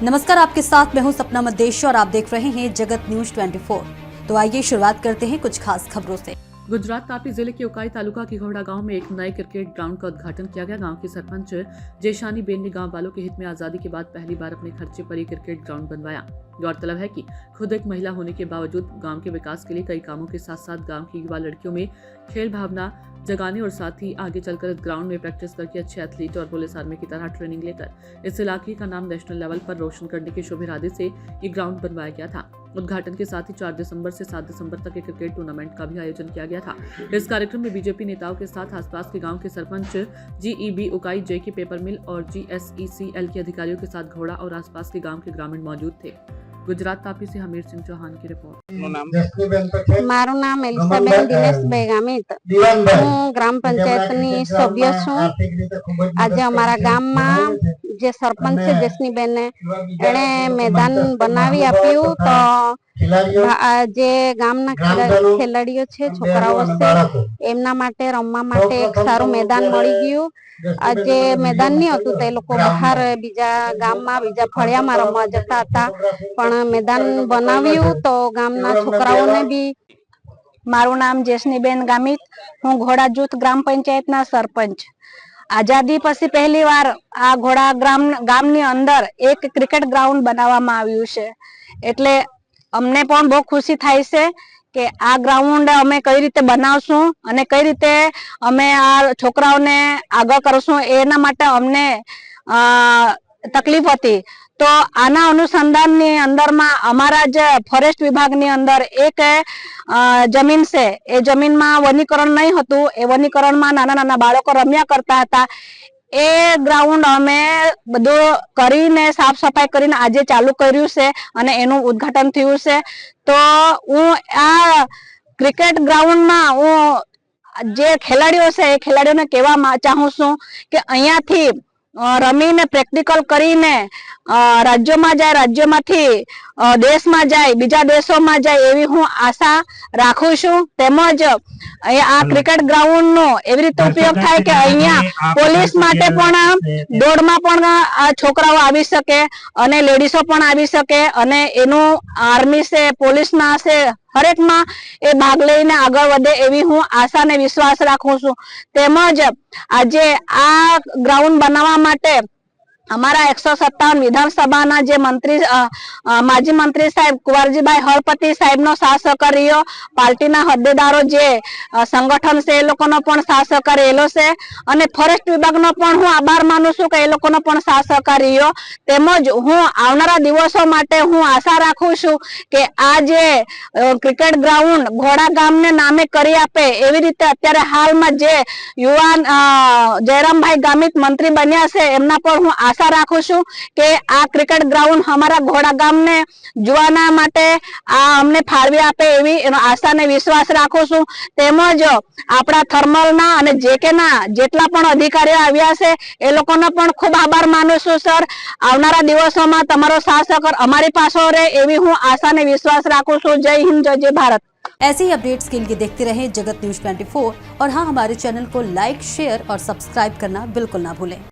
नमस्कार, आपके साथ मैं हूं सपना मदेशी और आप देख रहे हैं जगत न्यूज 24। तो आइए शुरुआत करते हैं कुछ खास खबरों से। गुजरात तापी जिले के उकाई तालुका की घोड़ा गांव में एक नए क्रिकेट ग्राउंड का उद्घाटन किया गया। गांव की सरपंच जेशानी बेन ने गांव वालों के हित में आजादी के बाद पहली बार अपने खर्चे पर ही क्रिकेट ग्राउंड बनवाया। गौरतलब है कि खुद एक महिला होने के बावजूद गांव के विकास के लिए कई कामों के साथ साथ गांव की युवा लड़कियों में खेल भावना जगाने और साथ ही आगे चलकर इस ग्राउंड में प्रैक्टिस करके अच्छे एथलीट और पुलिस आर्मी की तरह ट्रेनिंग लेकर इस इलाके का नाम नेशनल लेवल पर रोशन करने के शुभ इरादे से ये ग्राउंड बनवाया गया था। उद्घाटन के साथ ही 4 दिसंबर से 7 दिसंबर तक एक क्रिकेट टूर्नामेंट का भी आयोजन किया गया था। इस कार्यक्रम में बीजेपी नेताओं के साथ आसपास के गांव के सरपंच, जीईबी उकाई, जेके पेपर मिल और जीएसईसीएल के अधिकारियों के साथ घोड़ा और आसपास के गांव के ग्रामीण मौजूद थे। गुजरात तापी से हमीर सिंह चौहान की रिपोर्ट। मारू नाम एलिसाबेन दिनेशभाई गामित, हूँ ग्राम पंचायतनी सभ्य छूं। आज अमारा गाम में जे सरपंच छे जेसनीबेन एणे मैदान बनावी आप्युं तो जे गामना खेलाड़ीओ छे छोकराओ छे एमना माटे रमवा माटे एक सारू मैदान मळी गयुं। आज मैदान नहीं हतुं ते लोको बहार बीजा गाममां बीजा फळियामां रमवा जता हता, पण मैदान बनाव्युं तो गामना छोकराओने बी। मारू नाम जेसनीबेन गामित, हूँ घोड़ा जूथ ग्राम पंचायतना सरपंच। आजादी पछी पहली वार आ घोड़ा गामनी अंदर एक क्रिकेट ग्राउंड बनाववामां आव्युं छे, एटले अमने पण बहुत खुशी थाय छे के आ ग्राउंड अमे कई रीते बनावशुं अने कई रीते अमे आ छोकराओने आगळ करशुं एना माटे अमने तकलीफ हती। तो आना अनुसंधाननी अंदरमां अमारा ज फॉरेस्ट विभागनी अंदर एक जमीन छे, ए जमीनमां वनीकरण नहीं हतुं, ए वनीकरणमां नाना नाना बाळको रम्या करता हता। ए ग्राउंड अमे बधुं करीने साफ सफाई करीने आजे चालू कर्युं छे अने एनुं उद्घाटन थयुं छे। तो हूँ आ क्रिकेट ग्राउंड में हूँ जे खेलाड़ीओ छे ए खेलाड़ीओने कहेवा चाहूं छुं के अहींयाथी रमीने प्रेक्टिकल करीने राज्यों में जाए, राज्यों मांथी देश में जाए, बीजा देशों में जाए एवी हूँ आशा राखुं छुं। तेमज आ क्रिकेट ग्राउंड नो एवी रीते उपयोग थाय के अहींया पोलीस माटे पण दौड़मां पण छोकराओ आवी शके अने लेडीसो पण आवी शके अने एनु आर्मी से पोलीस ना से हरेक में ए भाग लईने आगळ वधे एवी हूँ आशा ने विश्वास राखुं छुं। तेमज आजे आ ग्राउंड बनाववा माटे अमारा 157 विधानसभा जे मंत्री माजी मंत्री साहेब कुंवरजीभाई हळपति साहेब नो साथ सहकार रह्यो। पार्टीना होद्देदारो जे संगठन से ए लोकोनो पण साथ सहकार रहेलो छे अने फॉरेस्ट विभागनो पण हूँ आभार मानु छुं के ए लोकोनो पण साथ सहकार रह्यो। तेमज हूँ आवनारा दिवसों माटे हूँ आशा राखुं छुं के आ जे क्रिकेट ग्राउंड घोड़ा गामने नामे करी आपे एवी रीते अत्यारे हालमां जे युवान जयरामभाई गामित मंत्री बन्या छे एमना पर हूँ आशा राखुं छुं के आ क्रिकेट ग्राउंड हमारा घोड़ा गामने जुवाना माटे आ अमने फाळवी आपे एवी एनो आशा ने विश्वास राखुं छुं। तेमज आपड़ा थर्मलना अने जेकेना जेटला पण अधिकारीओ आव्या छे ए लोकोनो पण खूब आभार मानु छुं। सर, आवनारा दिवसोमां तमारो साथ सहकार अमारी पासे रहे एवी हूँ आशा ने विश्वास राखुं छुं। जय हिंद, जय जय भारत। ऐसे ही अपडेट्स के लिए देखते रहें जगत न्यूज 24 और हाँ, हमारे चैनल को लाइक, शेयर और सब्सक्राइब करना बिल्कुल ना भूलें।